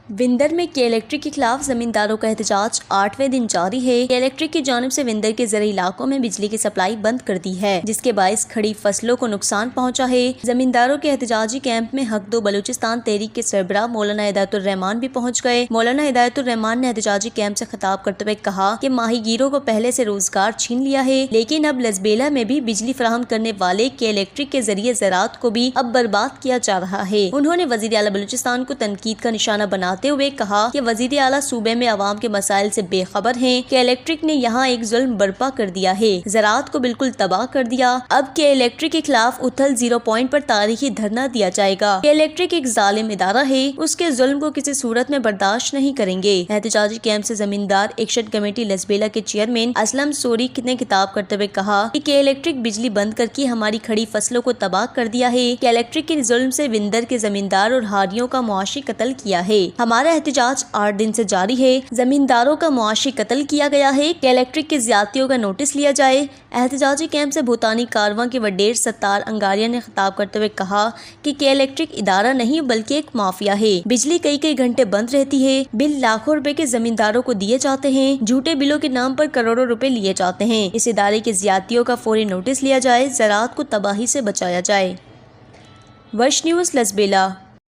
وندر میں کے الیکٹرک کے خلاف زمینداروں کا احتجاج 8ویں دن جاری ہے۔ کے الیکٹرک کی جانب سے وندر کے زرعی علاقوں میں بجلی کی سپلائی بند کر دی ہے، جس کے باعث کھڑی فصلوں کو نقصان پہنچا ہے۔ زمینداروں کے احتجاجی کیمپ میں حق دو بلوچستان تحریک کے سربراہ مولانا ہدایت الرحمان بھی پہنچ گئے۔ مولانا ہدایت الرحمان نے احتجاجی کیمپ سے خطاب کرتے ہوئے کہا کہ ماہی گیروں کو پہلے سے روزگار چھین لیا ہے، لیکن اب لزبیلا میں بھی بجلی فراہم کرنے والے کے الیکٹرک کے ذریعے زراعت کو بھی اب برباد کیا جا رہا ہے۔ انہوں نے وزیر اعلیٰ بلوچستان کو تنقید کا نشانہ بناتے ہوئے کہا کہ وزیر اعلیٰ صوبے میں عوام کے مسائل سے بے خبر ہیں کہ الیکٹرک نے یہاں ایک ظلم برپا کر دیا ہے، زراعت کو بالکل تباہ کر دیا۔ اب کے الیکٹرک کے خلاف اتھل 0 پوائنٹ پر تاریخی دھرنا دیا جائے گا۔ کے الیکٹرک ایک ظالم ادارہ ہے، اس کے ظلم کو کسی صورت میں برداشت نہیں کریں گے۔ احتجاجی کیمپ سے زمیندار ایکشن کمیٹی لزبیلا کے چیئرمین اسلم سوری نے خطاب کرتے ہوئے کہا کہ کے الیکٹرک بجلی بند کر کے ہماری کھڑی فصلوں کو تباہ کر دیا ہے۔ کے الیکٹرک کے ظلم سے وندر کے زمیندار اور ہاریوں کا معاشی قتل کیا ہے۔ ہمارا احتجاج 8 دن سے جاری ہے، زمینداروں کا معاشی قتل کیا گیا ہے، کہ الیکٹرک کے زیادتیوں کا نوٹس لیا جائے۔ احتجاجی کیمپ سے بھوتانی کارواں کے وڈیر ستار انگاریہ نے خطاب کرتے ہوئے کہا کہ الیکٹرک ادارہ نہیں بلکہ ایک مافیا ہے، بجلی کئی گھنٹے بند رہتی ہے، بل لاکھوں روپے کے زمینداروں کو دیے جاتے ہیں، جھوٹے بلوں کے نام پر کروڑوں روپے لیے جاتے ہیں۔ اس ادارے کے زیادتیوں کا فوری نوٹس لیا جائے، زراعت کو تباہی سے بچایا جائے۔ ورش نیوز لزبیلا۔